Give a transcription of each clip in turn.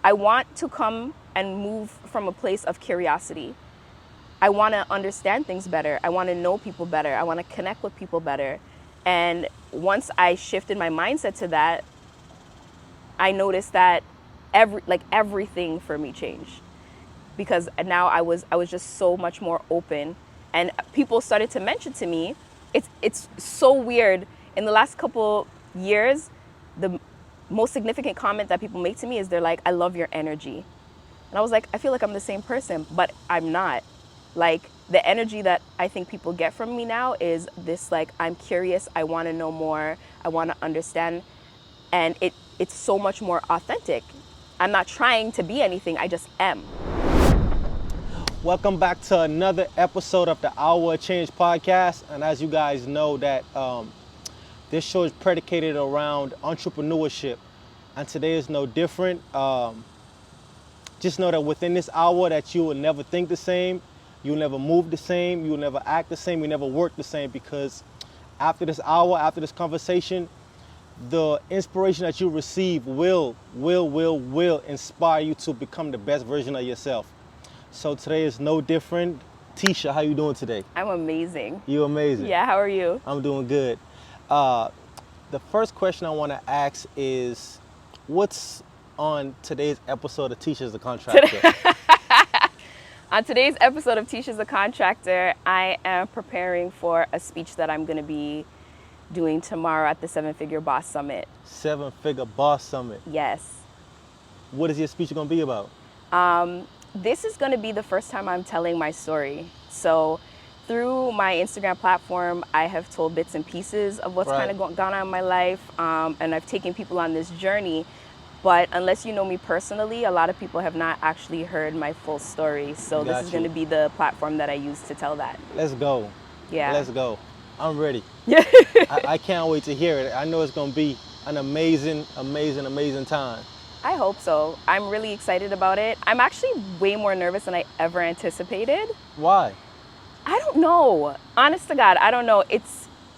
I want to come and move from a place of curiosity. I want to understand things better. I want to know people better. I want to connect with people better. And once I shifted my mindset to that, I noticed that everything for me changed, because now I was just so much more open, and people started to mention to me, it's so weird. In the last couple years, the most significant comment that people make to me is they're like, "I love your energy." And I was like, I feel like I'm the same person, but I'm not. Like, the energy that I think people get from me now is this, like, I'm curious, I want to know more, I want to understand, and it's so much more authentic. I'm not trying to be anything, I just am. Welcome back to another episode of the Hour of Change podcast. And as you guys know, that this show is predicated around entrepreneurship, and today is no different. Just know that within this hour that you will never think the same, you'll never move the same, you'll never act the same, you'll never work the same, because after this hour, after this conversation, the inspiration that you receive will inspire you to become the best version of yourself. So today is no different. Tisha, how you doing today? I'm amazing. You amazing. Yeah, how are you? I'm doing good. The first question I want to ask is, what's on today's episode of Tisha the Contract Her? On today's episode of Tisha the Contract Her, I am preparing for a speech that I'm going to be doing tomorrow at the 7-Figure Boss Summit. 7-Figure Boss Summit. Yes. What is your speech going to be about? This is going to be the first time I'm telling my story. So through my Instagram platform, I have told bits and pieces of what's kind of gone on in my life, and I've taken people on this journey. But unless you know me personally, a lot of people have not actually heard my full story. So this is going to be the platform that I use to tell that. Let's go. Yeah. Let's go. I'm ready. Yeah. I can't wait to hear it. I know it's going to be an amazing time. I hope so. I'm really excited about it. I'm actually way more nervous than I ever anticipated. Why? I don't know. Honest to God, I don't know.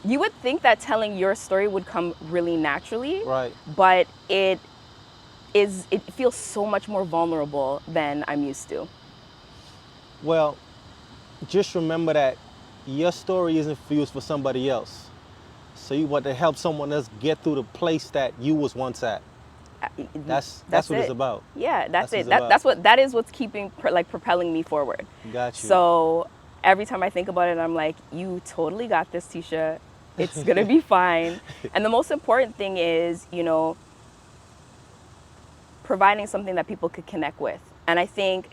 You would think that telling your story would come really naturally. Right. But it feels so much more vulnerable than I'm used to. Well, just remember that your story isn't for you, it's for somebody else. So you want to help someone else get through the place that you was once at. That's what it's about. Yeah, that's it. That is what's propelling me forward. Got you. So every time I think about it, I'm like, you totally got this, Tisha. It's gonna be fine. And the most important thing is, providing something that people could connect with. And I think,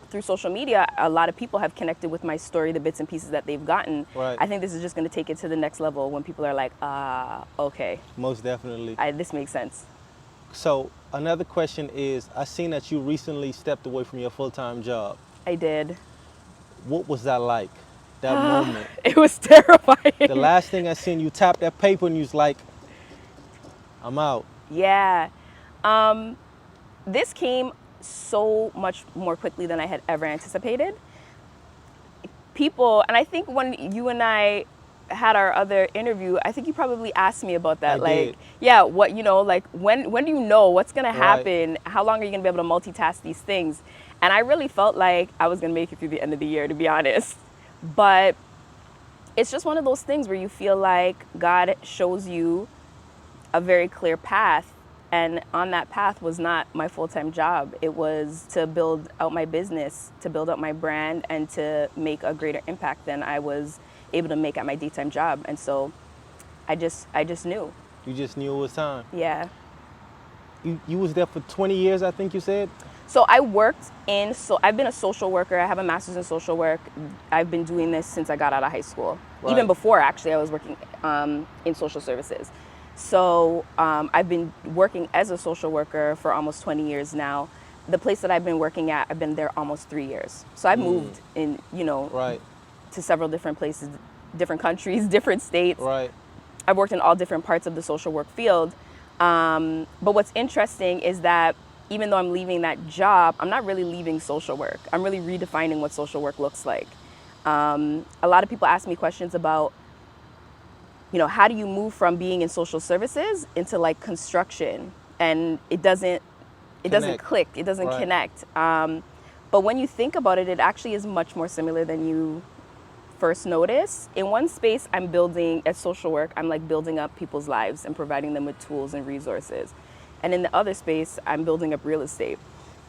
through social media, a lot of people have connected with my story, the bits and pieces that they've gotten. Right. I think this is just going to take it to the next level when people are like, okay. Most definitely. This makes sense. So another question is, I seen that you recently stepped away from your full-time job. I did. What was that like, that moment? It was terrifying. The last thing I seen, you tapped that paper and you was like, I'm out. Yeah. This came so much more quickly than I had ever anticipated. People, and I think when you and I had our other interview, I think you probably asked me about that. I did. Yeah, what, when do you know what's going to happen? Right. How long are you going to be able to multitask these things? And I really felt like I was going to make it through the end of the year, to be honest. But it's just one of those things where you feel like God shows you a very clear path. And on that path was not my full-time job. It was to build out my business, to build up my brand, and to make a greater impact than I was able to make at my daytime job. And so I just knew. You just knew it was time. Yeah. You was there for 20 years, I think you said? So I've been a social worker. I have a master's in social work. I've been doing this since I got out of high school. Right. Even before, actually, I was working in social services. So I've been working as a social worker for almost 20 years now. The place that I've been working at, I've been there almost 3 years. So I've moved in, right, to several different places, different countries, different states. Right. I've worked in all different parts of the social work field. But what's interesting is that even though I'm leaving that job, I'm not really leaving social work. I'm really redefining what social work looks like. A lot of people ask me questions about, how do you move from being in social services into construction? And it doesn't it doesn't click, it doesn't Right. connect. But when you think about it, it actually is much more similar than you first notice. In one space, I'm building at social work, I'm like building up people's lives and providing them with tools and resources. And in the other space, I'm building up real estate.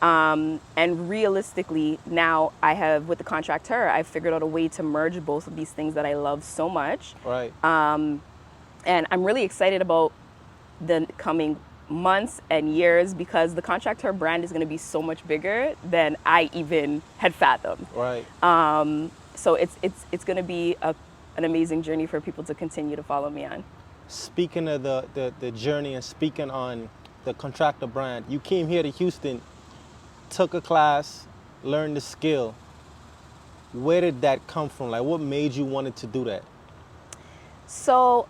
And realistically, now I have, with the Contract Her, I've figured out a way to merge both of these things that I love so much. Right. And I'm really excited about the coming months and years because the Contract Her brand is going to be so much bigger than I even had fathomed. Right. So it's going to be an amazing journey for people to continue to follow me on. Speaking of the journey and speaking on the Contractor brand, you came here to Houston, took a class, learned the skill. Where did that come from? Like, what made you wanted to do that? So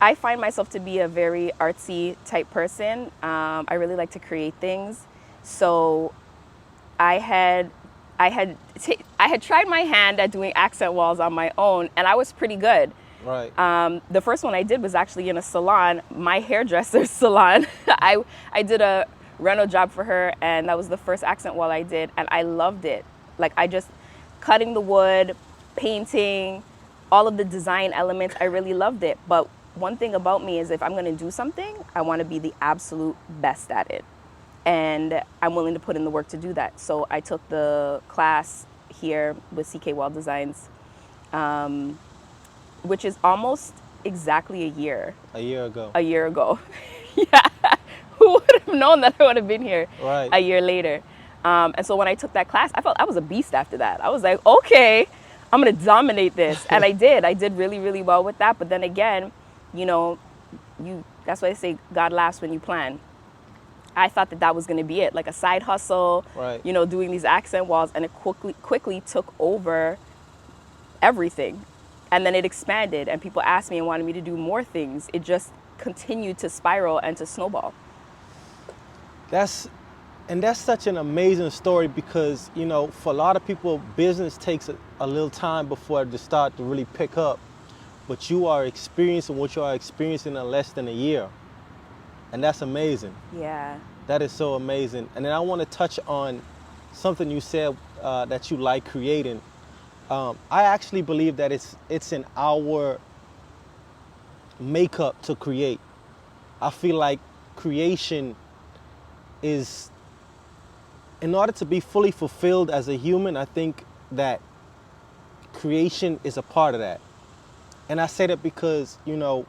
I find myself to be a very artsy type person. I really like to create things. So I had tried my hand at doing accent walls on my own, and I was pretty good. Right. The first one I did was actually in a salon, my hairdresser's salon. I did a reno job for her, and that was the first accent wall I did, and I loved it. Like, I just cutting the wood, painting, all of the design elements, I really loved it. But one thing about me is if I'm going to do something, I want to be the absolute best at it. And I'm willing to put in the work to do that. So I took the class here with CK Wall Designs, which is almost exactly a year. A year ago. A year ago. Yeah. Who would have known that I would have been here Right. a year later? And so when I took that class, I felt I was a beast after that. I was like, okay, I'm going to dominate this. And I did. I did really, really well with that. But then again, you know, that's why they say God laughs when you plan. I thought that was going to be it, like a side hustle, Right. you know, doing these accent walls, and it quickly took over everything. And then it expanded, and people asked me and wanted me to do more things. It just continued to spiral and to snowball. That's such an amazing story because, you know, for a lot of people, business takes a little time before it to start to really pick up. But you are experiencing what you are experiencing in less than a year. And that's amazing. Yeah. That is so amazing. And then I want to touch on something you said that you like creating. I actually believe that it's in our makeup to create. I feel like creation is, in order to be fully fulfilled as a human, I think that creation is a part of that. And I say that because, you know,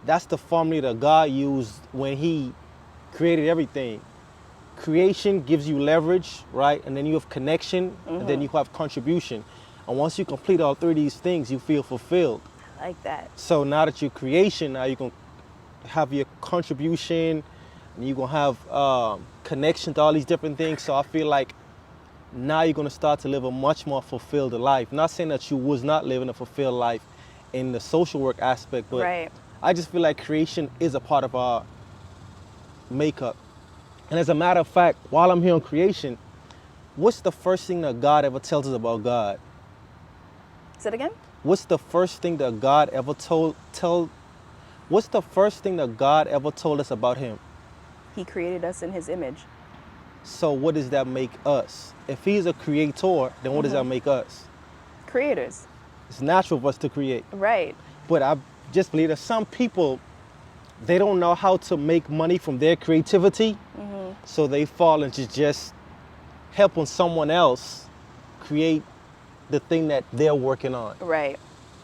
that's the formula that God used when he created everything. Creation gives you leverage, right? And then you have connection, and then you have contribution. And once you complete all three of these things, you feel fulfilled. I like that. So now that you're creation, now you're going to have your contribution, and you're going to have connection to all these different things. So I feel like now you're going to start to live a much more fulfilled life. Not saying that you was not living a fulfilled life in the social work aspect, but Right. I just feel like creation is a part of our makeup. And as a matter of fact, while I'm here on creation, what's the first thing that God ever tells us about God? Say it again? What's the first thing that God ever what's the first thing that God ever told us about him? He created us in his image. So what does that make us? If he's a creator, then what does that make us? Creators. It's natural for us to create. Right. But I just believe that some people, they don't know how to make money from their creativity, so they fall into just helping someone else create the thing that they're working on. Right.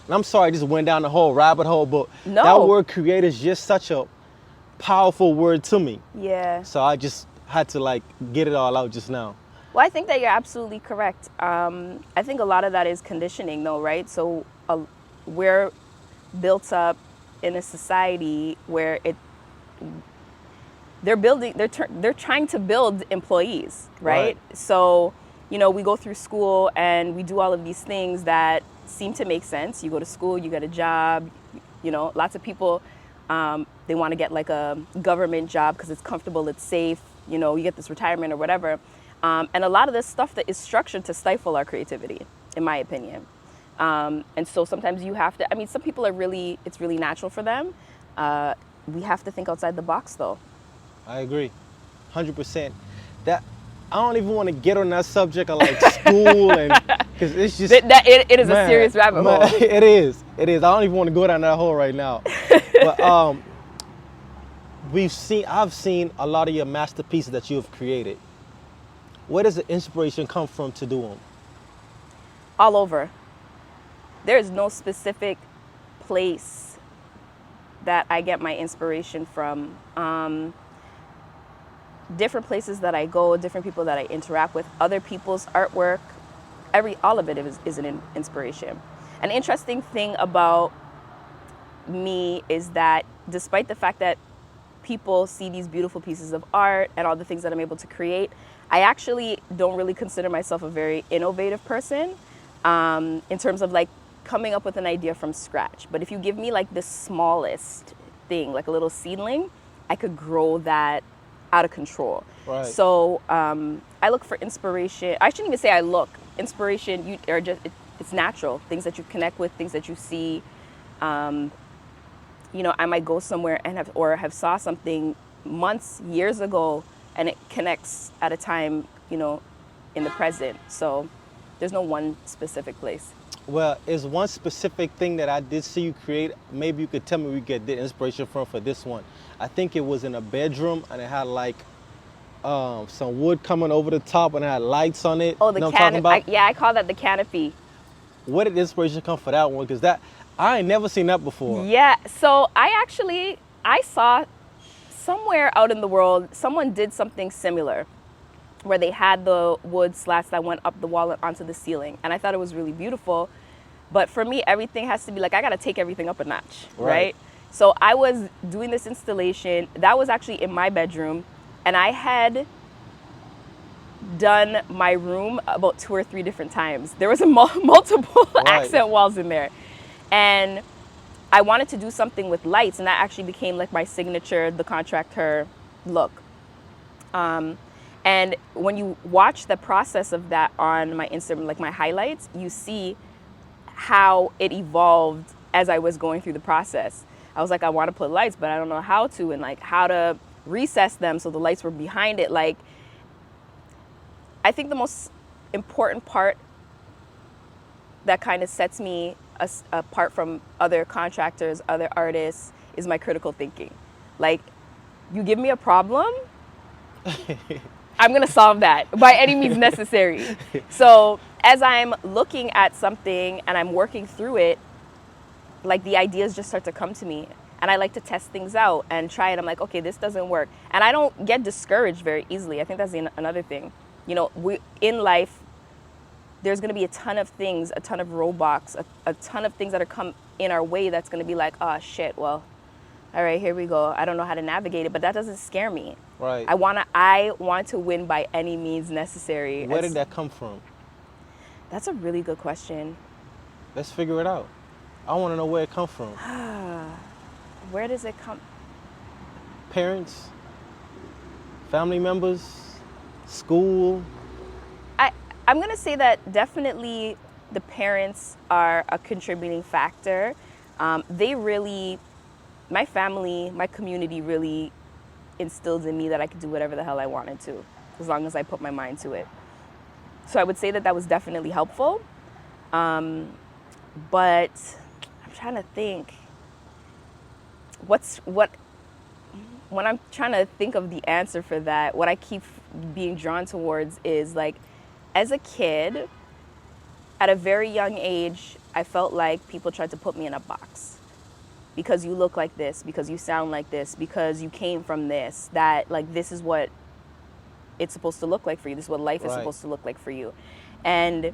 And I'm sorry I just went down the whole rabbit hole, but No. that word create is just such a powerful word to me. Yeah. So I just had to like get it all out just now. Well, I think that you're absolutely correct. I think a lot of that is conditioning, though, right? So we're built up in a society where they're trying to build employees, right? So, you know, we go through school and we do all of these things that seem to make sense. You go to school, you get a job, you know, lots of people, they want to get like a government job because it's comfortable, it's safe, you know, you get this retirement or whatever. And a lot of this stuff that is structured to stifle our creativity, in my opinion. And so sometimes you have to, I mean, some people it's really natural for them. We have to think outside the box though. I agree. 100%. That I don't even want to get on that subject of like school and because it's just it is a serious rabbit hole. It is. I don't even want to go down that hole right now. But I've seen a lot of your masterpieces that you have created. Where does the inspiration come from to do them? All over. There is no specific place that I get my inspiration from. Different places that I go, different people that I interact with, other people's artwork, all of it is an inspiration. An interesting thing about me is that despite the fact that people see these beautiful pieces of art and all the things that I'm able to create, I actually don't really consider myself a very innovative person in terms of like coming up with an idea from scratch. But if you give me like the smallest thing, like a little seedling, I could grow that out of control. Right. So I look for inspiration. I shouldn't even say I look. Inspiration, it's natural. Things that you connect with, things that you see. You know, I might go somewhere and have saw something months, years ago, and it connects at a time, you know, in the present. So there's no one specific place. Well, is one specific thing that I did see you create, maybe you could tell me we get the inspiration from for this one. I think it was in a bedroom and it had like some wood coming over the top and it had lights on it. Oh, the canopy. I call that the canopy. Where did the inspiration come for that one? Because I ain't never seen that before. Yeah, so I saw somewhere out in the world, someone did something similar where they had the wood slats that went up the wall and onto the ceiling. And I thought it was really beautiful. But for me, everything has to be like, I got to take everything up a notch, right? So I was doing this installation. That was actually in my bedroom. And I had done my room about 2 or 3 different times. There was multiple accent walls in there. And I wanted to do something with lights. And that actually became like my signature, the Contract Her look. And when you watch the process of that on my Instagram, like my highlights, you see how it evolved as I was going through the process. I was like, I want to put lights, but I don't know how to, and like how to recess them so the lights were behind it. Like, I think the most important part that kind of sets me apart from other contractors, other artists, is my critical thinking. Like, you give me a problem, I'm going to solve that by any means necessary. So as I'm looking at something and I'm working through it, like the ideas just start to come to me. And I like to test things out and try it. I'm like, okay, this doesn't work. And I don't get discouraged very easily. I think that's another thing. You know, in life, there's going to be a ton of things, a ton of roadblocks, a ton of things that are come in our way that's going to be like, oh, shit, well, all right, here we go. I don't know how to navigate it, but that doesn't scare me. Right. I want to win by any means necessary. Where did that come from? That's a really good question. Let's figure it out. I want to know where it comes from. Where does it come? Parents, family members, school. I'm going to say that definitely the parents are a contributing factor. My family, my community really instilled in me that I could do whatever the hell I wanted to, as long as I put my mind to it. So I would say that was definitely helpful. But I'm trying to think. When I'm trying to think of the answer for that, what I keep being drawn towards is like, as a kid, at a very young age, I felt like people tried to put me in a box. Because you look like this, because you sound like this, because you came from this, that like this is what it's supposed to look like for you. This is what life is supposed to look like for you. And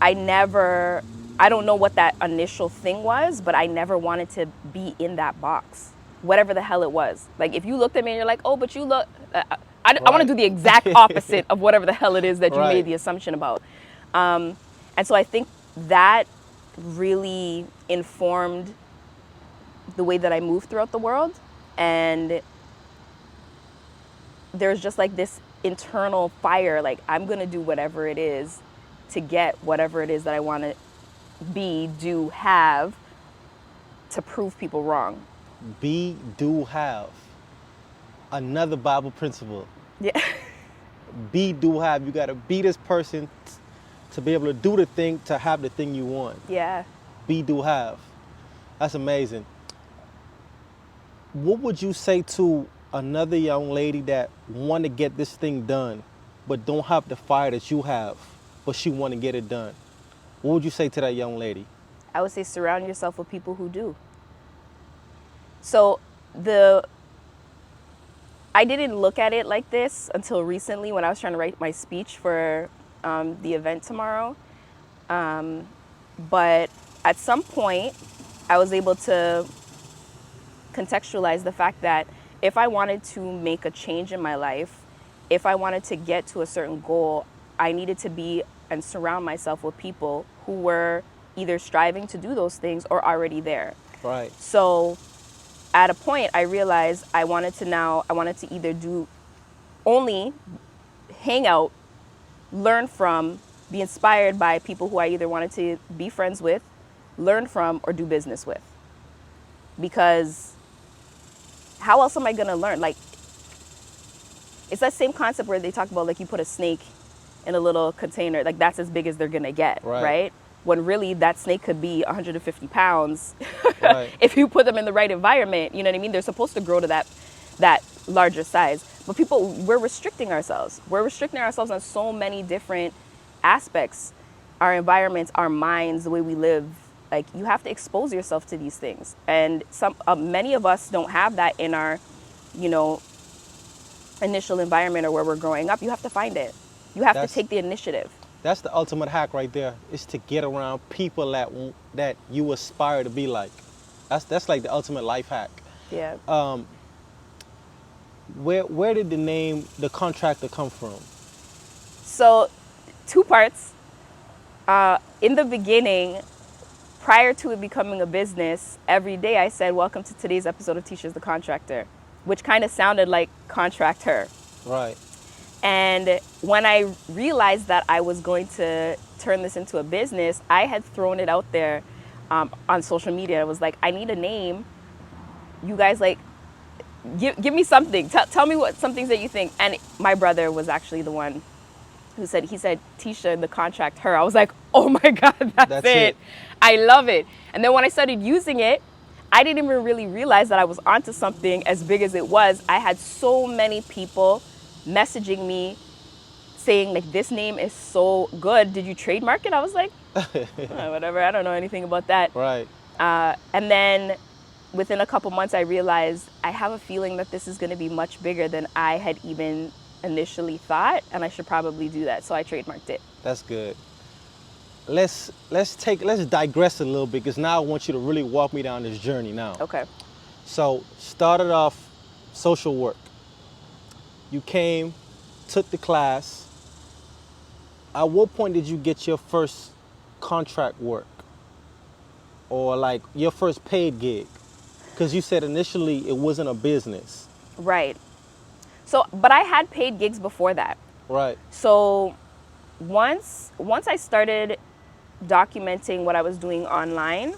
I don't know what that initial thing was, but I never wanted to be in that box, whatever the hell it was. Like if you looked at me and you're like, oh, but you look, I want to do the exact opposite of whatever the hell it is that you made the assumption about. And so I think that really informed the way that I move throughout the world. And there's just like this internal fire, like I'm going to do whatever it is to get whatever it is that I want to be, do, have, to prove people wrong. Be, do, have. Another Bible principle. Yeah. Be, do, have. You got to be this person to be able to do the thing, to have the thing you want. Yeah. Be, do, have. That's amazing. What would you say to another young lady that want to get this thing done, but don't have the fire that you have, but she want to get it done? What would you say to that young lady? I would say surround yourself with people who do. So I didn't look at it like this until recently when I was trying to write my speech for the event tomorrow. But at some point, I was able to contextualize the fact that if I wanted to make a change in my life, if I wanted to get to a certain goal, I needed to be and surround myself with people who were either striving to do those things or already there. Right. So at a point, I realized I wanted to either do only hang out, learn from, be inspired by people who I either wanted to be friends with, learn from, or do business with. Because how else am I going to learn? Like, it's that same concept where they talk about, like, you put a snake in a little container, like that's as big as they're going to get, right? When really that snake could be 150 pounds Right. if you put them in the right environment. You know what I mean? They're supposed to grow to that larger size. But we're restricting ourselves. We're restricting ourselves on so many different aspects. Our environments, our minds, the way we live. Like, you have to expose yourself to these things. And many of us don't have that in our, initial environment or where we're growing up. You have to find it. You have to take the initiative. That's the ultimate hack right there, is to get around people that you aspire to be like. That's like the ultimate life hack. Yeah. Where did the name The Contractor come from? So, 2 parts. In the beginning, prior to it becoming a business, every day I said, "Welcome to today's episode of Tisha the Contractor," which kind of sounded like Contract Her. Right. And when I realized that I was going to turn this into a business, I had thrown it out there on social media. I was like, I need a name. You guys, like, give me something. Tell me some things that you think. And my brother was actually the one who said, Tisha the Contract Her. I was like, oh my God, that's it. I love it. And then when I started using it, I didn't even really realize that I was onto something as big as it was. I had so many people messaging me saying, like, this name is so good. Did you trademark it? I was like, whatever. I don't know anything about that. Right. And then within a couple months, I realized I have a feeling that this is going to be much bigger than I had even initially thought, and I should probably do that. So I trademarked it. That's good. Let's digress a little bit, because now I want you to really walk me down this journey now. Okay. So, started off social work. You came, took the class. At what point did you get your first contract work? Or like your first paid gig? Because you said initially it wasn't a business. Right. So, but I had paid gigs before that. Right. So once I started documenting what I was doing online,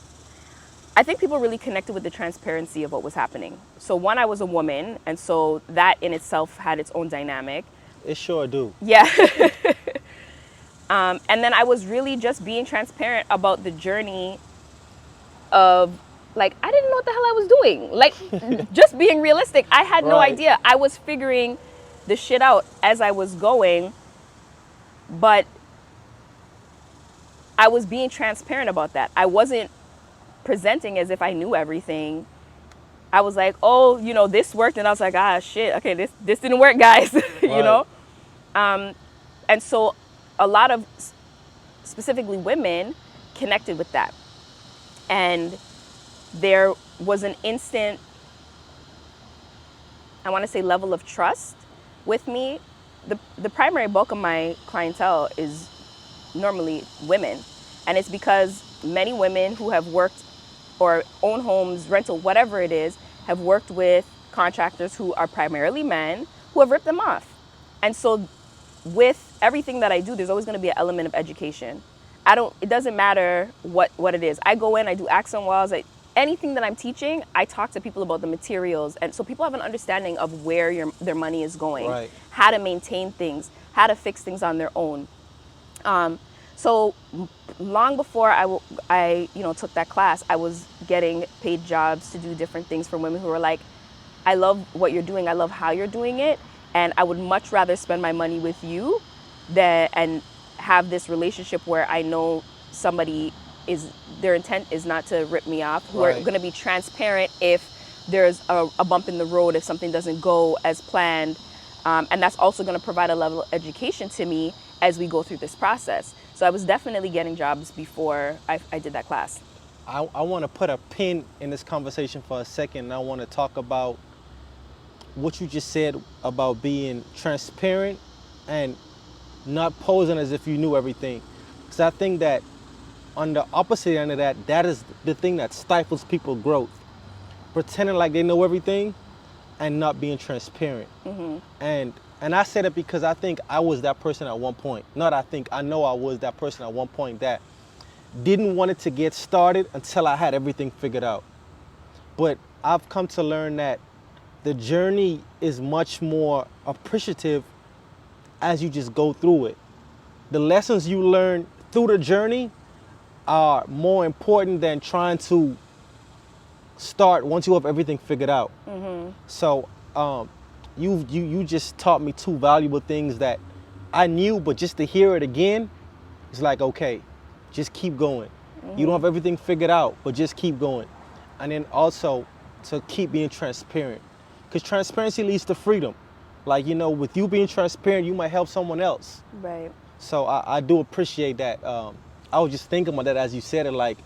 I think people really connected with the transparency of what was happening. So one, I was a woman, and so that in itself had its own dynamic. It sure do. Yeah. And then I was really just being transparent about the journey of, like, I didn't know what the hell I was doing. Like, just being realistic. I had no idea. I was figuring the shit out as I was going, but I was being transparent about that. I wasn't presenting as if I knew everything. I was like, oh, this worked. And I was like, shit. Okay, this didn't work, guys. You know? And so a lot of specifically women connected with that. And there was an instant, I want to say, level of trust with me. The primary bulk of my clientele is normally women. And it's because many women who have worked or own homes, rental, whatever it is, have worked with contractors who are primarily men who have ripped them off. And so with everything that I do, there's always going to be an element of education. It doesn't matter what it is. I go in, I do accent walls, anything that I'm teaching, I talk to people about the materials, and so people have an understanding of where their money is going, Right. how to maintain things, how to fix things on their own. So long before I took that class, I was getting paid jobs to do different things for women who were like, I love what you're doing, I love how you're doing it, and I would much rather spend my money with you and have this relationship where I know somebody their intent is not to rip me off, who are Right. going to be transparent if there's a bump in the road, if something doesn't go as planned. And that's also going to provide a level of education to me as we go through this process. So I was definitely getting jobs before I did that class. I want to put a pin in this conversation for a second, and I want to talk about what you just said about being transparent and not posing as if you knew everything. Because I think that on the opposite end of that, that is the thing that stifles people's growth. Pretending like they know everything and not being transparent. And I said it because I think I was that person at one point. I know I was that person at one point that didn't want it to get started until I had everything figured out. But I've come to learn that the journey is much more appreciative as you just go through it. The lessons you learn through the journey are more important than trying to start once you have everything figured out. So you just taught me two valuable things that I knew, but just to hear it again, it's like, okay, just keep going. You don't have everything figured out, but just keep going. And then also to keep being transparent, because transparency leads to freedom. Like, with you being transparent, you might help someone else. Right. So I do appreciate that. I was just thinking about that as you said it, like,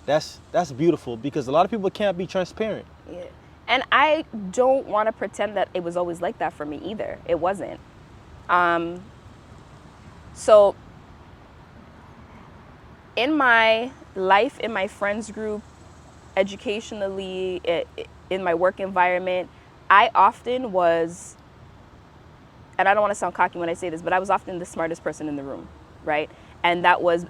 that's beautiful, because a lot of people can't be transparent. Yeah. And I don't want to pretend that it was always like that for me either. It wasn't. So in my life, in my friends group, educationally, in my work environment, I often was, and I don't want to sound cocky when I say this, but I was often the smartest person in the room, right? And that was,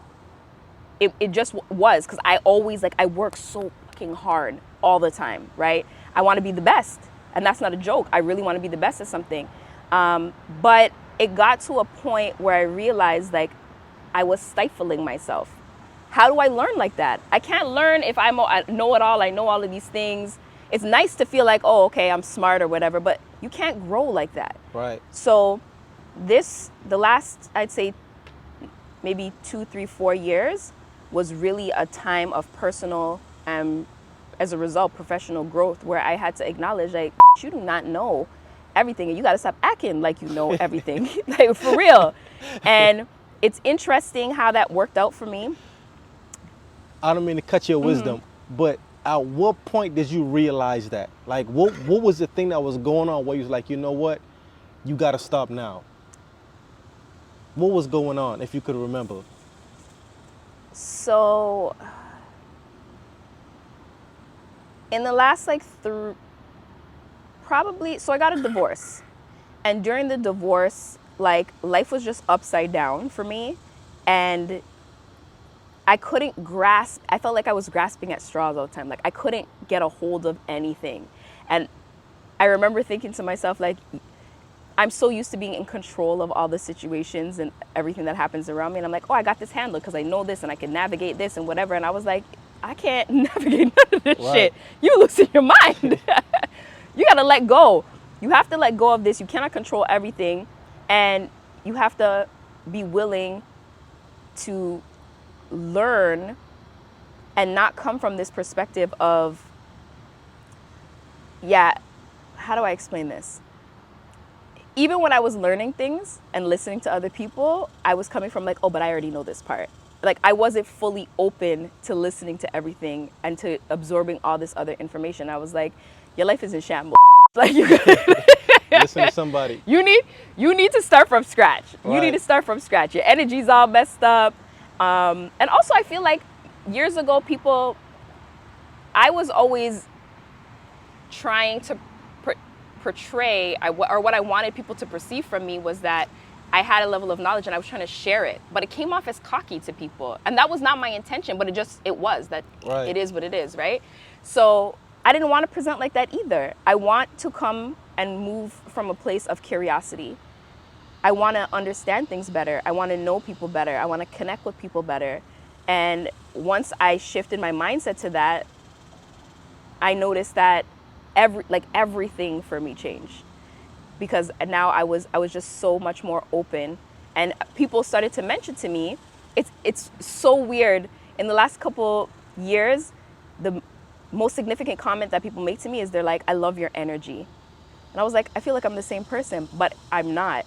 it just was, because I always, I work so fucking hard all the time, right? I want to be the best, and that's not a joke. I really want to be the best at something. But it got to a point where I realized, I was stifling myself. How do I learn like that? I can't learn if I know it all, I know all of these things. It's nice to feel like, oh, okay, I'm smart or whatever, but you can't grow like that. Right. So the last, I'd say, maybe 2, 3, 4 years was really a time of personal, as a result, professional growth, where I had to acknowledge, you do not know everything, and you got to stop acting like you know everything, for real. And it's interesting how that worked out for me. I don't mean to cut your wisdom, but at what point did you realize that? What was the thing that was going on where you was like, you know what, you got to stop now? What was going on, if you could remember? So in the last probably, so I got a divorce, and during the divorce, life was just upside down for me, and I couldn't grasp, I felt like I was grasping at straws all the time. I couldn't get a hold of anything. And I remember thinking to myself, I'm so used to being in control of all the situations and everything that happens around me. And I'm like, oh, I got this handled because I know this and I can navigate this and whatever. And I was like, I can't navigate none of this shit. You losing your mind. You got to let go. You have to let go of this. You cannot control everything. And you have to be willing to learn and not come from this perspective of, how do I explain this? Even when I was learning things and listening to other people, I was coming from oh, but I already know this part. I wasn't fully open to listening to everything and to absorbing all this other information. I was like, your life is in shambles. You Listen to somebody. You need to start from scratch. Right. You need to start from scratch. Your energy's all messed up. And also I feel like years ago, I was always trying to portray, or what I wanted people to perceive from me was that I had a level of knowledge and I was trying to share it, but it came off as cocky to people. And that was not my intention, but it was that Right. It is what it is, right? So I didn't want to present like that either. I want to come and move from a place of curiosity. I want to understand things better. I want to know people better. I want to connect with people better. And once I shifted my mindset to that, I noticed that everything for me changed, because now I was just so much more open, and people started to mention to me, it's so weird. In the last couple years, the most significant comment that people make to me is they're like, "I love your energy," and I was like, I feel like I'm the same person, but I'm not.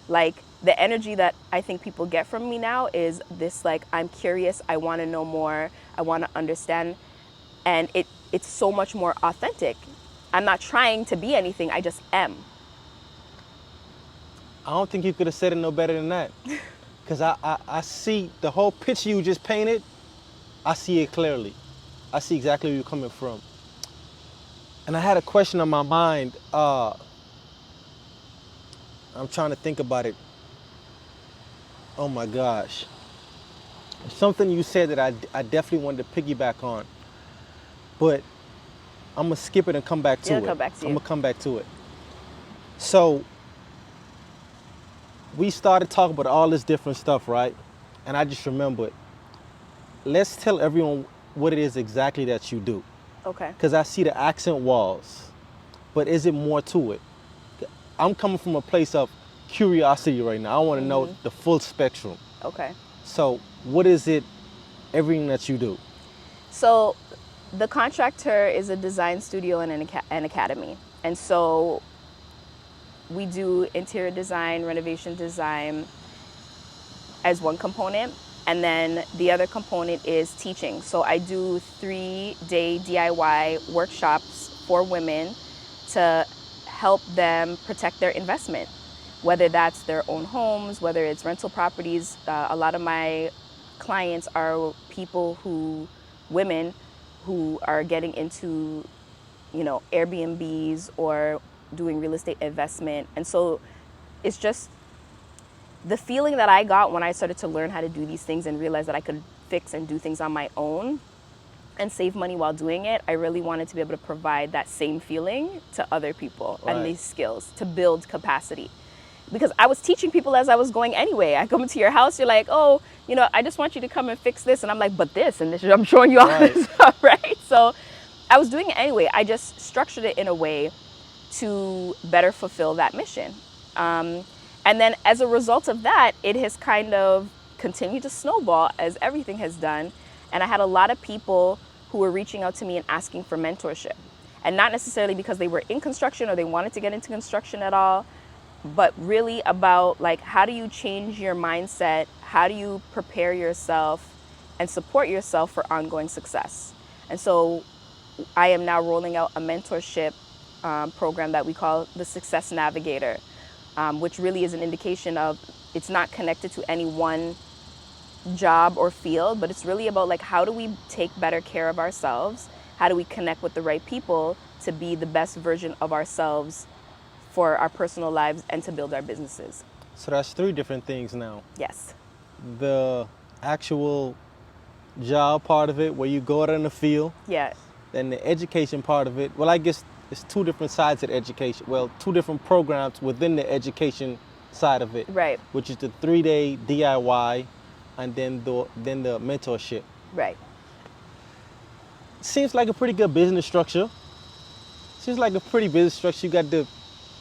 Like, the energy that I think people get from me now is this, like, I'm curious, I want to know more, I want to understand, and it's so much more authentic. I'm not trying to be anything, I just am. I don't think you could have said it no better than that. Because I see the whole picture you just painted, I see it clearly. I see exactly where you're coming from. And I had a question on my mind. I'm trying to think about it. Oh my gosh. Something you said that I definitely wanted to piggyback on. But I'm going to skip it and come back to it. Come back to you. I'm going to come back to it. So we started talking about all this different stuff, right? And I just remembered. Let's tell everyone what it is exactly that you do. Okay. Because I see the accent walls. But is it more to it? I'm coming from a place of curiosity right now. I want to know the full spectrum. Okay. So what is it, everything that you do? So the Contract Her is a design studio and an academy. And so we do interior design, renovation design as one component. And then the other component is teaching. So I do 3-day DIY workshops for women to help them protect their investment, whether that's their own homes, whether it's rental properties. A lot of my clients are women who are getting into, Airbnbs or doing real estate investment. And so it's just the feeling that I got when I started to learn how to do these things and realize that I could fix and do things on my own and save money while doing it. I really wanted to be able to provide that same feeling to other people. Right. And these skills to build capacity. Because I was teaching people as I was going anyway. I come into your house, you're like, oh, I just want you to come and fix this. And I'm like, but this, and this, I'm showing you all this stuff, right? So I was doing it anyway. I just structured it in a way to better fulfill that mission. And then as a result of that, it has kind of continued to snowball, as everything has done. And I had a lot of people who were reaching out to me and asking for mentorship. And not necessarily because they were in construction or they wanted to get into construction at all, but really about, like, how do you change your mindset? How do you prepare yourself and support yourself for ongoing success? And so I am now rolling out a mentorship program that we call the Success Navigator, which really is an indication of, it's not connected to any one job or field, but it's really about, like, how do we take better care of ourselves? How do we connect with the right people to be the best version of ourselves for our personal lives and to build our businesses? So that's 3 different things now. Yes. The actual job part of it, where you go out in the field. Yeah. Then the education part of it. Well, I guess it's 2 different sides of education. Well, 2 different programs within the education side of it. Right. Which is the 3-day DIY and then the mentorship. Right. Seems like a pretty good business structure. You got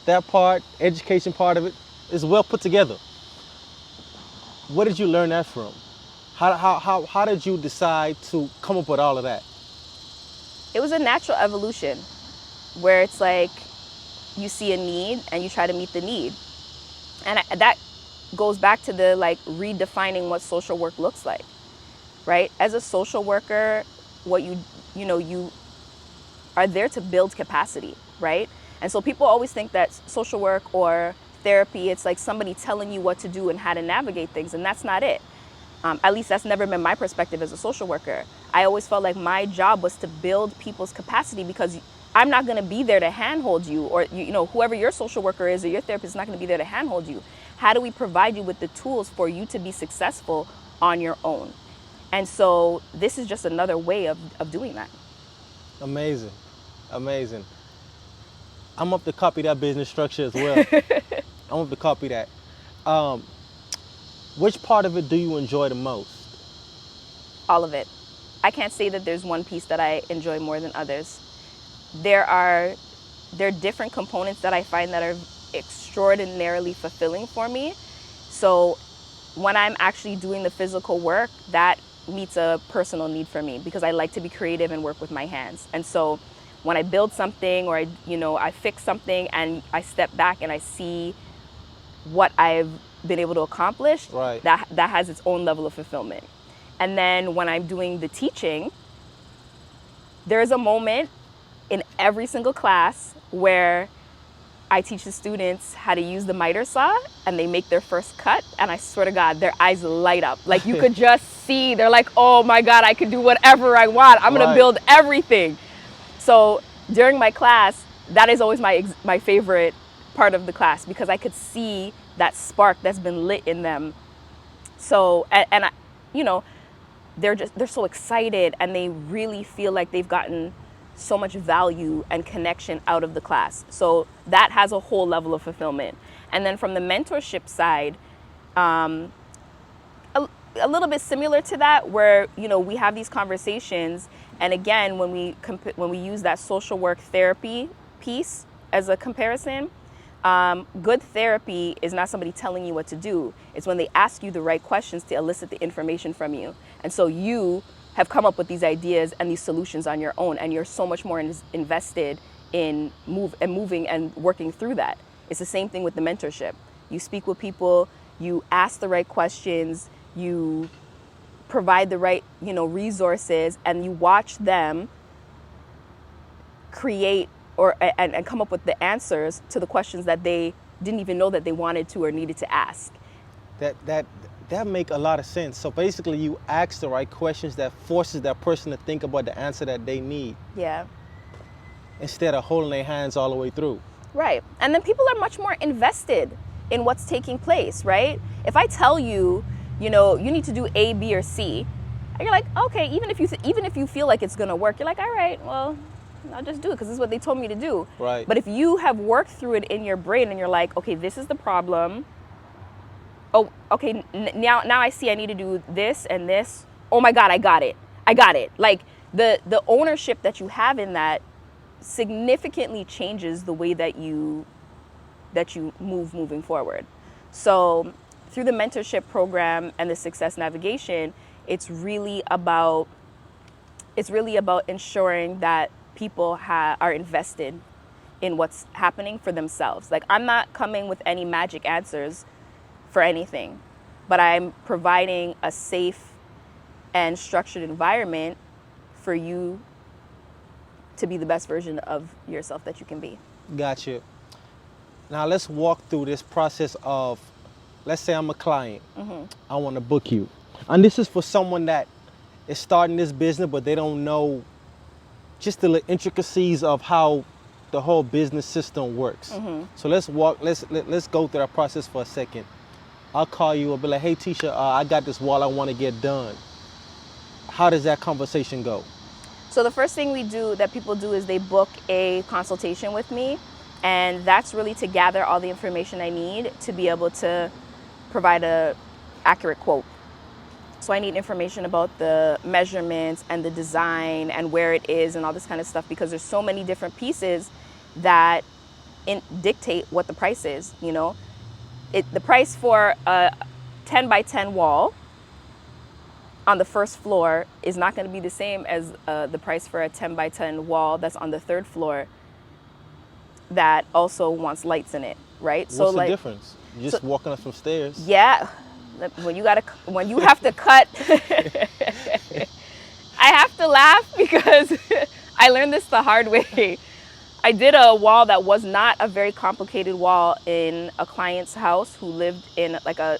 that part, education part of it is well put together. Where did you learn that from? How did you decide to come up with all of that? It was a natural evolution where it's like you see a need and you try to meet the need. And that goes back to the, like, redefining what social work looks like, right? As a social worker, you are there to build capacity, right? And so people always think that social work or therapy, it's like somebody telling you what to do and how to navigate things, and that's not it. At least that's never been my perspective as a social worker. I always felt like my job was to build people's capacity, because I'm not going to be there to handhold you, or whoever your social worker is or your therapist is not going to be there to handhold you. How do we provide you with the tools for you to be successful on your own? And so this is just another way of doing that. Amazing. Amazing. I'm up to copy that business structure as well. I'm up to copy that. Which part of it do you enjoy the most? All of it. I can't say that there's one piece that I enjoy more than others. There are different components that I find that are extraordinarily fulfilling for me. So when I'm actually doing the physical work, that meets a personal need for me because I like to be creative and work with my hands. And so when I build something or I fix something and I step back and I see what I've been able to accomplish, right, that has its own level of fulfillment. And then when I'm doing the teaching, there's a moment in every single class where I teach the students how to use the miter saw and they make their first cut, and I swear to God, their eyes light up. Like you could just see, they're like, oh my God, I could do whatever I want. I'm gonna build everything. So during my class, that is always my favorite part of the class because I could see that spark that's been lit in them. So, and I, they're so excited and they really feel like they've gotten so much value and connection out of the class. So that has a whole level of fulfillment. And then from the mentorship side, a little bit similar to that, where we have these conversations, and again, when we use that social work therapy piece as a comparison, good therapy is not somebody telling you what to do. It's when they ask you the right questions to elicit the information from you. And so you have come up with these ideas and these solutions on your own, and you're so much more invested in moving and working through that. It's the same thing with the mentorship. You speak with people, you ask the right questions, you provide the right, resources, and you watch them create and come up with the answers to the questions that they didn't even know that they wanted to or needed to ask. That make a lot of sense. So basically you ask the right questions that forces that person to think about the answer that they need. Yeah. Instead of holding their hands all the way through. Right. And then people are much more invested in what's taking place, right? If I tell you, you need to do A, B, or C, and you're like, okay, even if you feel like it's gonna work, you're like, all right, well, I'll just do it because this is what they told me to do. Right. But if you have worked through it in your brain and you're like, okay, this is the problem. Oh, okay, now I see I need to do this and this. Oh my God, I got it. Like the ownership that you have in that significantly changes the way that you moving forward. So through the mentorship program and the success navigation, it's really about ensuring that people are invested in what's happening for themselves. Like I'm not coming with any magic answers for anything, but I'm providing a safe and structured environment for you to be the best version of yourself that you can be. Gotcha. Now let's walk through this process of, let's say I'm a client. Mm-hmm. I want to book you. And this is for someone that is starting this business, but they don't know just the intricacies of how the whole business system works. Mm-hmm. So let's go through that process for a second. I'll call you and be like, hey, Tisha, I got this wall I want to get done. How does that conversation go? So the first thing that people do is they book a consultation with me. And that's really to gather all the information I need to be able to provide a accurate quote. So I need information about the measurements and the design and where it is and all this kind of stuff, because there's so many different pieces that dictate what the price is, The price for a 10 by 10 wall on the first floor is not going to be the same as the price for a 10 by 10 wall that's on the third floor that also wants lights in it, right? What's the difference? You're just walking up some stairs. Yeah. When you have to cut, I have to laugh because I learned this the hard way. I did a wall that was not a very complicated wall in a client's house who lived in like a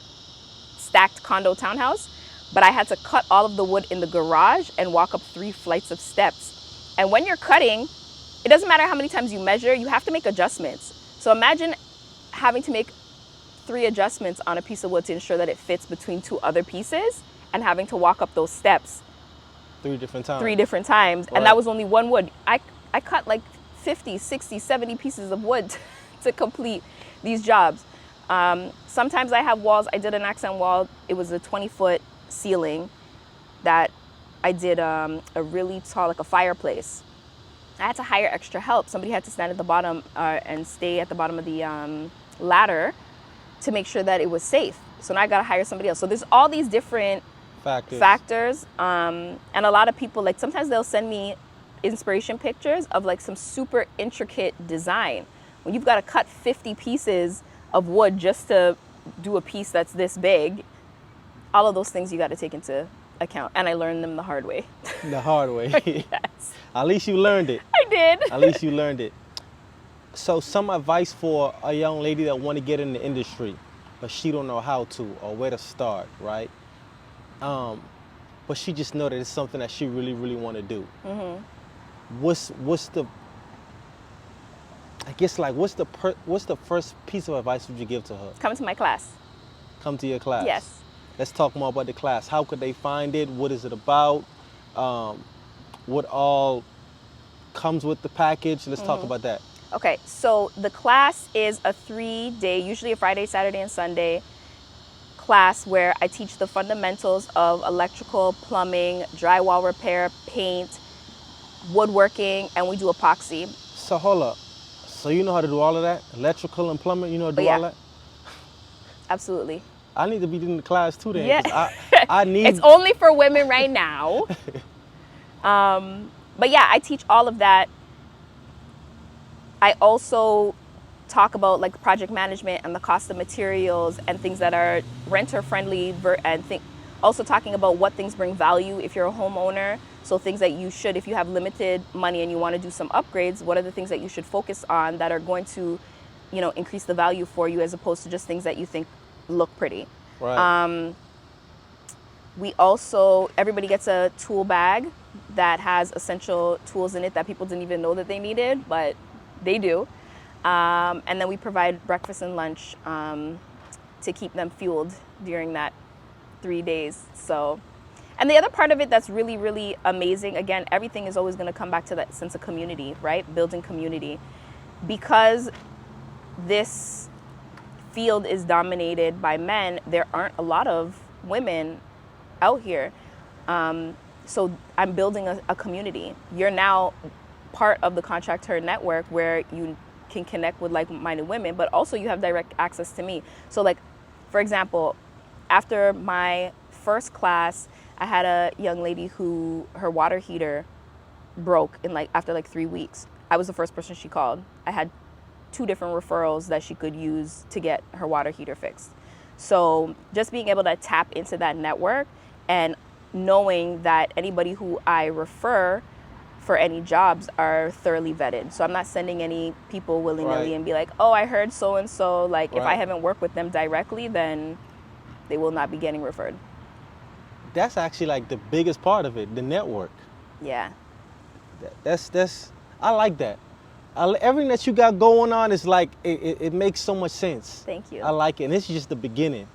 stacked condo townhouse, but I had to cut all of the wood in the garage and walk up 3 flights of steps. And when you're cutting, it doesn't matter how many times you measure, you have to make adjustments. So imagine having to make 3 adjustments on a piece of wood to ensure that it fits between 2 other pieces, and having to walk up those steps 3 different times. 3 different times. Right. And that was only one wood. I cut like 50, 60, 70 pieces of wood to complete these jobs. Sometimes I have walls. I did an accent wall. It was a 20-foot ceiling that I did a really tall, like a fireplace. I had to hire extra help. Somebody had to stand at the bottom and stay at the bottom of the ladder to make sure that it was safe. So now I got to hire somebody else. So there's all these different factors. And a lot of people, like, sometimes they'll send me inspiration pictures of like some super intricate design. When you've got to cut 50 pieces of wood just to do a piece that's this big, all of those things you got to take into account. And I learned them the hard way. The hard way. Yes. At least you learned it. I did. At least you learned it. So some advice for a young lady that want to get in the industry, but she don't know how to or where to start, right? But she just know that it's something that she really, really want to do. Mm-hmm. What's the first piece of advice would you give to her? Come to my class. Come to your class. Yes. Let's talk more about the class. How could they find it? What is it about? What all comes with the package? Let's talk about that. Okay, so the class is a 3-day, usually a Friday, Saturday, and Sunday class where I teach the fundamentals of electrical, plumbing, drywall repair, paint, woodworking, and we do epoxy. So hold up. So you know how to do all of that? Electrical and plumbing, you know how to do all that? Absolutely. I need to be in the class too then. Yeah. 'Cause I need... It's only for women right now. But yeah, I teach all of that. I also talk about like project management and the cost of materials and things that are renter friendly, and also talking about what things bring value if you're a homeowner. So things that you should, if you have limited money and you want to do some upgrades, what are the things that you should focus on that are going to, you know, increase the value for you as opposed to just things that you think look pretty. Right. We also, everybody gets a tool bag that has essential tools in it that people didn't even know that they needed, but they do. And then we provide breakfast and lunch to keep them fueled during that 3 days. So, and the other part of it that's really, really amazing, again, everything is always going to come back to that sense of community, right? Building community. Because this field is dominated by men, there aren't a lot of women out here. So I'm building a community. You're now part of the Contract Her network where you can connect with like-minded women, but also you have direct access to me. So like, for example, after my first class, I had a young lady who her water heater broke after 3 weeks. I was the first person she called. I had 2 different referrals that she could use to get her water heater fixed. So just being able to tap into that network and knowing that anybody who I refer for any jobs are thoroughly vetted. So I'm not sending any people willy-nilly and be like, oh, I heard so-and-so. Like if I haven't worked with them directly, then they will not be getting referred. That's actually like the biggest part of it, the network. Yeah. That's I like that. Everything that you got going on is like, it makes so much sense. Thank you. I like it. And this is just the beginning.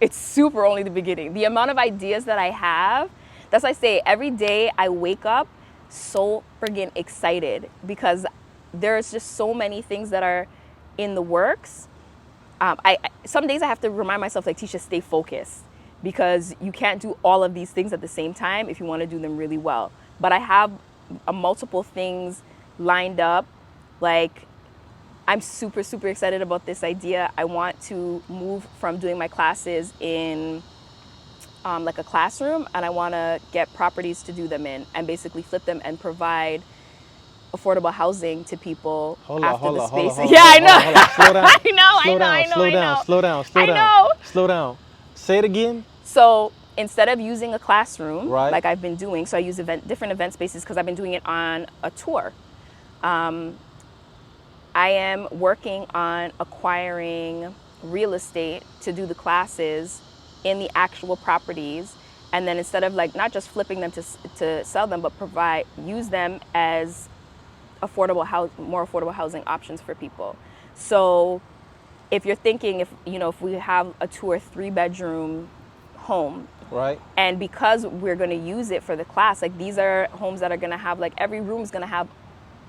It's super only the beginning. The amount of ideas that I have, that's why I say every day I wake up so friggin' excited because there's just so many things that are in the works. Some days I have to remind myself, like, Tisha, stay focused because you can't do all of these things at the same time if you want to do them really well. But I have multiple things lined up. Like, I'm super, super excited about this idea. I want to move from doing my classes in like a classroom, and I want to get properties to do them in and basically flip them and provide affordable housing to people after the spaces. Yeah, I know. Slow down. I know. Slow down. Say it again. So instead of using a classroom, right, like I've been doing, so I use different event spaces because I've been doing it on a tour. I am working on acquiring real estate to do the classes in the actual properties, and then instead of like not just flipping them to sell them, but use them as more affordable housing options for people. So if you're thinking, if we have a 2 or 3 bedroom home, Right. and because we're going to use it for the class, like these are homes that are going to have, like, every room is going to have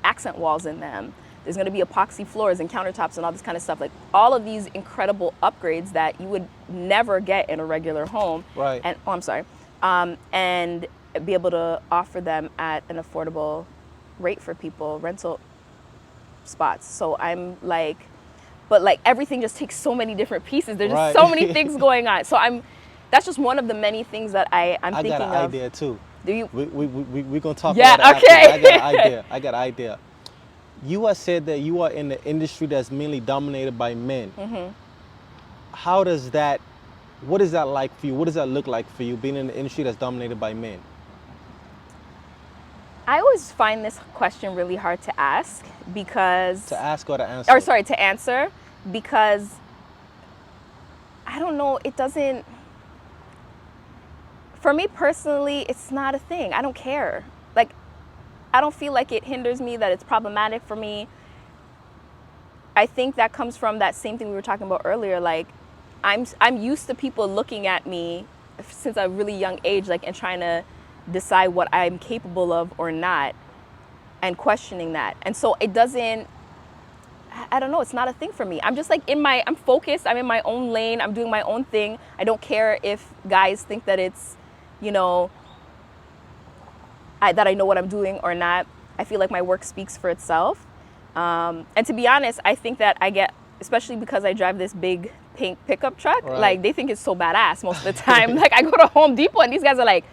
accent walls in them. There's going to be epoxy floors and countertops and all this kind of stuff. Like all of these incredible upgrades that you would never get in a regular home. Right. And and be able to offer them at an affordable rate for people, rental spots. So I'm like, but like everything just takes so many different pieces. There's just so many things going on. So that's just one of the many things that I'm thinking of. I got an idea too. Do you? We're going to talk Yeah, about it okay. after. I got an idea. You have said that you are in the industry that's mainly dominated by men. Mm-hmm. What is that like for you? What does that look like for you, being in the industry that's dominated by men? I always find this question really hard to ask because... To ask or to answer? Or sorry, to answer, because I don't know, it doesn't... For me personally, it's not a thing. I don't care. Like, I don't feel like it hinders me, that it's problematic for me. I think that comes from that same thing we were talking about earlier. Like, I'm used to people looking at me since a really young age, like, and trying to decide what I'm capable of or not, and questioning that. And so it doesn't, I don't know, it's not a thing for me. I'm just like I'm focused, I'm in my own lane, I'm doing my own thing. I don't care if guys think that it's, that I know what I'm doing or not. I feel like my work speaks for itself. And to be honest, I think that I get, especially because I drive this big pink pickup truck, right. Like they think it's so badass most of the time. Like I go to Home Depot and these guys are like,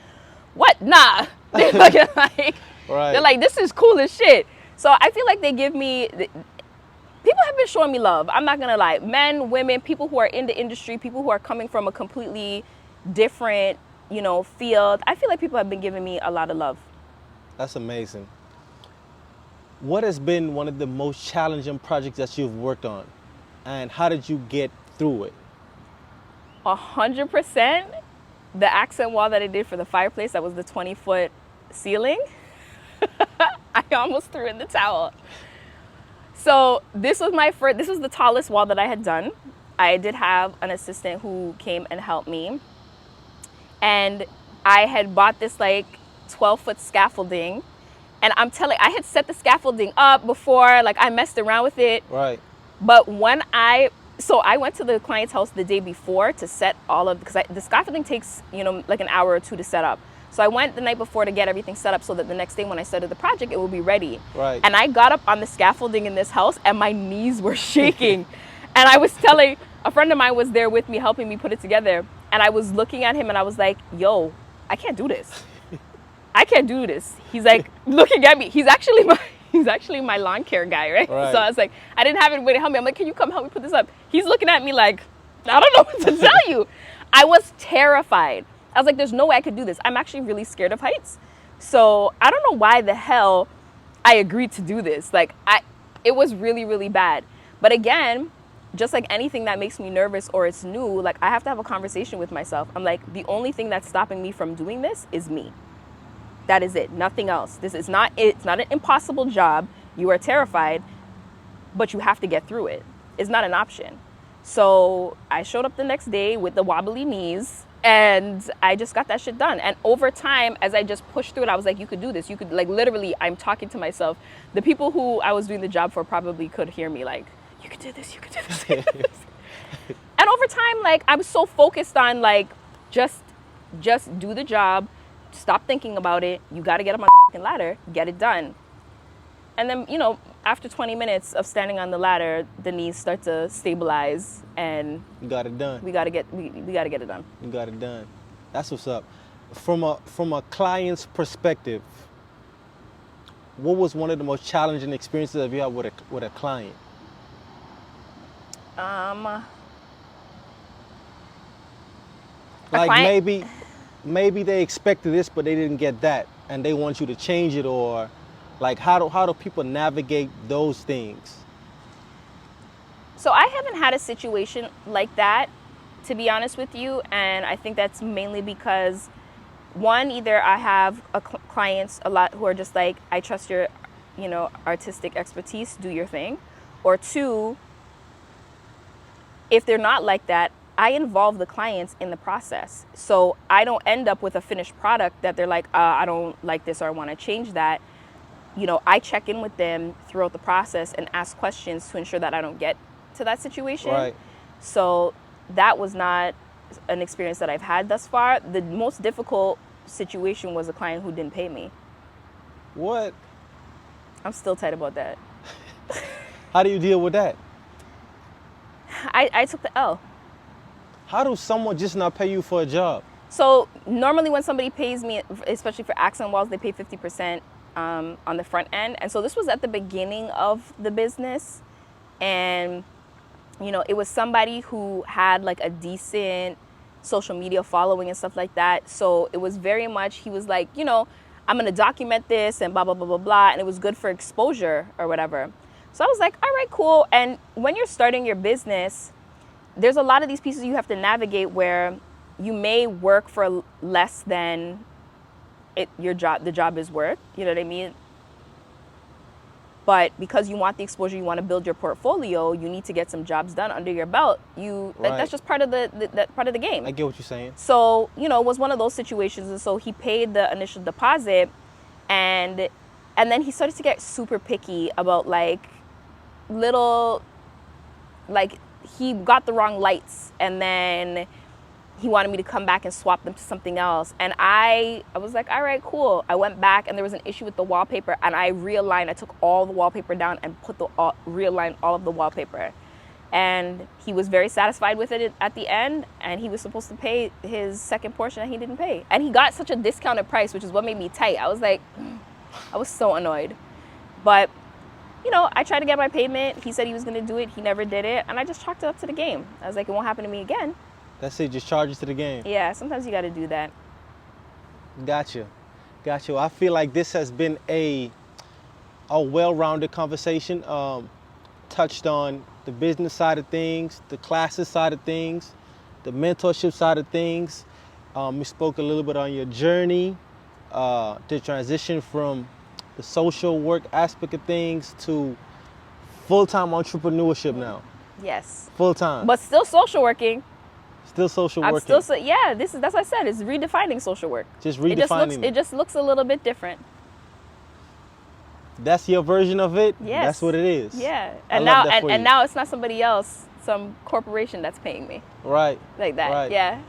what? Nah. They're looking like, right. They're like, this is cool as shit. So I feel like they give me, people have been showing me love. I'm not gonna lie. Men, women, people who are in the industry, people who are coming from a completely different, field. I feel like people have been giving me a lot of love. That's amazing. What has been one of the most challenging projects that you've worked on? And how did you get through it? 100%. The accent wall that I did for the fireplace, that was the 20-foot ceiling. I almost threw in the towel. So this was the tallest wall that I had done. I did have an assistant who came and helped me. And I had bought this like 12-foot scaffolding. And I had set the scaffolding up before, like I messed around with it. Right. But so I went to the client's house the day before to set because the scaffolding takes, like an hour or 2 to set up. So I went the night before to get everything set up so that the next day when I started the project, it would be ready. Right. And I got up on the scaffolding in this house and my knees were shaking. And I was telling, a friend of mine was there with me helping me put it together. And I was looking at him and I was like, yo, I can't do this. I can't do this. He's like looking at me. He's actually my lawn care guy, right? So I was like, I didn't have anybody to help me. I'm like, can you come help me put this up? He's looking at me like, I don't know what to tell you. I was terrified. I was like, there's no way I could do this. I'm actually really scared of heights. So I don't know why the hell I agreed to do this. Like it was really, really bad. But again, just like anything that makes me nervous or it's new, like I have to have a conversation with myself. I'm like, the only thing that's stopping me from doing this is me. That is it. Nothing else. It's not an impossible job. You are terrified, but you have to get through it. It's not an option. So I showed up the next day with the wobbly knees and I just got that shit done. And over time, as I just pushed through it, I was like, you could do this. You could, like, literally, I'm talking to myself. The people who I was doing the job for probably could hear me like, you could do this, you could do this. You could do this. And over time, like, I was so focused on like, just do the job. Stop thinking about it. You got to get up on the ladder, get it done. And then, after 20 minutes of standing on the ladder, the knees start to stabilize and you got it done. We got to get it done. You got it done. That's what's up. From a client's perspective, what was one of the most challenging experiences that you had with a client? Like maybe they expected this, but they didn't get that, and they want you to change it, or like how do people navigate those things? So I haven't had a situation like that, to be honest with you, and I think that's mainly because, one, either I have clients a lot who are just like, I trust your, artistic expertise, do your thing, or two, if they're not like that, I involve the clients in the process. So I don't end up with a finished product that they're like, I don't like this or I want to change that. You know, I check in with them throughout the process and ask questions to ensure that I don't get to that situation. Right. So that was not an experience that I've had thus far. The most difficult situation was a client who didn't pay me. What? I'm still tight about that. How do you deal with that? I took the L. How does someone just not pay you for a job? So normally when somebody pays me, especially for accent walls, they pay 50% on the front end. And so this was at the beginning of the business. And, you know, it was somebody who had like a decent social media following and stuff like that. So it was very much, he was like, you know, I'm going to document this and blah, blah, blah, blah, blah. And it was good for exposure or whatever. So I was like, all right, cool. And when you're starting your business, there's a lot of these pieces you have to navigate where you may work for less than the job is worth. You know what I mean? But because you want the exposure, you want to build your portfolio, you need to get some jobs done under your belt. Right. That's just part of the game. I get what you're saying. So, you know, it was one of those situations. And so he paid the initial deposit and then he started to get super picky about like little, like he got the wrong lights and then he wanted me to come back and swap them to something else. And I was like, all right, cool. I went back and there was an issue with the wallpaper and I realigned. I took all the wallpaper down and realigned all of the wallpaper. And he was very satisfied with it at the end. And he was supposed to pay his second portion and he didn't pay. And he got such a discounted price, which is what made me tight. I was like, I was so annoyed. But, you know, I tried to get my payment. He said he was going to do it. He never did it. And I just chalked it up to the game. I was like, it won't happen to me again. That's it, just charges to the game. Yeah, sometimes you got to do that. Gotcha. I feel like this has been a well-rounded conversation. Touched on the business side of things, the classes side of things, the mentorship side of things. We spoke a little bit on your journey, the transition from the social work aspect of things to full-time entrepreneurship now. Yes. Full-time. But still social working. Still social I'm working. still that's what I said. It's redefining social work. Just redefining it just looks a little bit different. That's your version of it? Yes. That's what it is. Yeah. And now it's not somebody else, some corporation that's paying me. Right. Like that. Right. Yeah.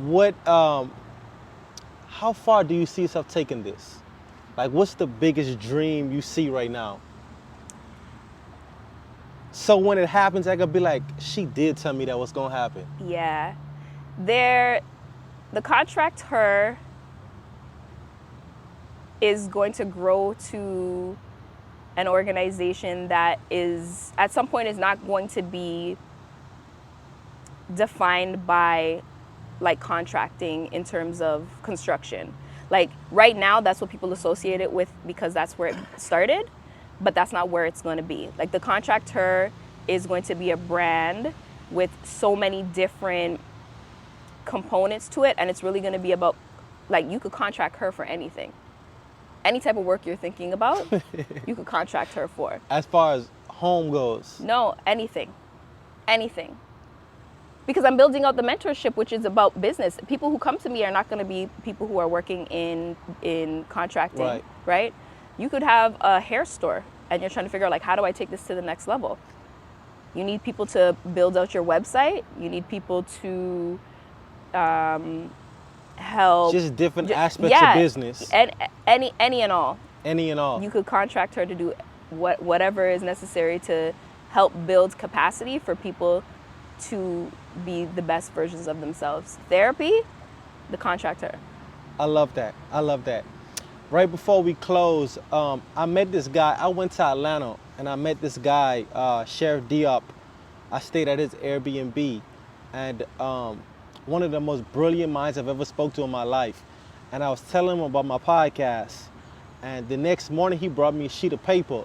What how far do you see yourself taking this? Like what's the biggest dream you see right now? So when it happens, I could be like, she did tell me that was gonna happen. Yeah. The Contract Her is going to grow to an organization that is, at some point, is not going to be defined by like contracting in terms of construction. Like right now, that's what people associate it with because that's where it started, but that's not where it's going to be. Like the Contract Her is going to be a brand with so many different components to it, and it's really going to be about, like, you could contract her for anything. Any type of work you're thinking about, you could contract her for. As far as home goes? No, anything. Because I'm building out the mentorship, which is about business. People who come to me are not going to be people who are working in contracting, right? You could have a hair store, and you're trying to figure out, like, how do I take this to the next level? You need people to build out your website. You need people to help. Just different aspects of business. Any and all. Any and all. You could contract her to do whatever is necessary to help build capacity for people to be the best versions of themselves. Therapy, the Contract Her. I love that. Right before we close, I met this guy. I went to Atlanta and I met this guy, Sheriff Diop. I stayed at his Airbnb, and one of the most brilliant minds I've ever spoke to in my life. And I was telling him about my podcast, and the next morning he brought me a sheet of paper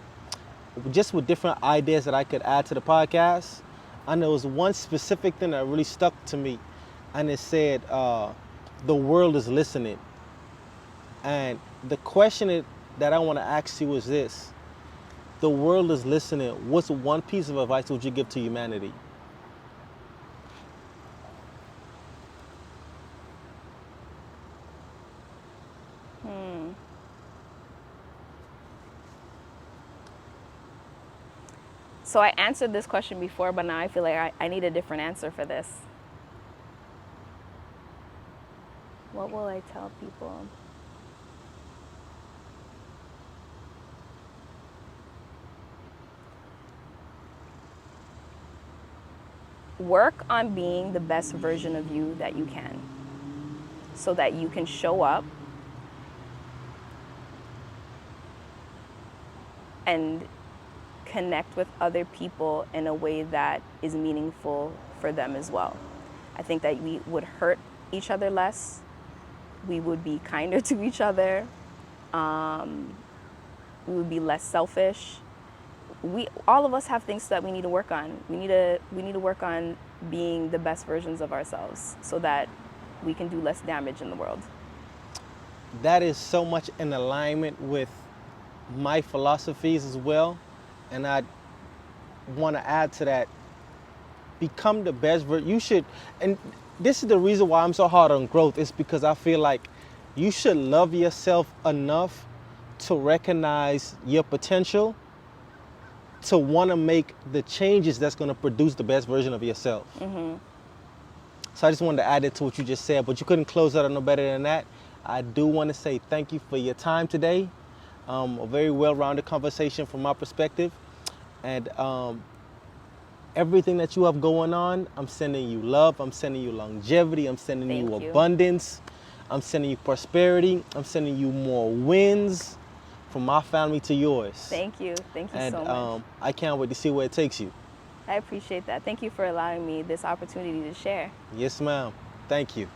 just with different ideas that I could add to the podcast. And there was one specific thing that really stuck to me, and it said, the world is listening. And the question that I want to ask you is this: the world is listening. What's one piece of advice would you give to humanity? So I answered this question before, but now I feel like I need a different answer for this. What will I tell people? Work on being the best version of you that you can, so that you can show up and connect with other people in a way that is meaningful for them as well. I think that we would hurt each other less. We would be kinder to each other. We would be less selfish. All of us have things that we need to work on. We need to work on being the best versions of ourselves so that we can do less damage in the world. That is so much in alignment with my philosophies as well. And I want to add to that, become the best version. You should, and this is the reason why I'm so hard on growth, is because I feel like you should love yourself enough to recognize your potential, to want to make the changes that's going to produce the best version of yourself. Mm-hmm. So I just wanted to add it to what you just said, but you couldn't close out no better than that. I do want to say thank you for your time today. A very well-rounded conversation from my perspective. And everything that you have going on, I'm sending you love, I'm sending you longevity, I'm sending you abundance, I'm sending you prosperity, I'm sending you more wins from my family to yours. Thank you so much. And I can't wait to see where it takes you. I appreciate that. Thank you for allowing me this opportunity to share. Yes, ma'am. Thank you.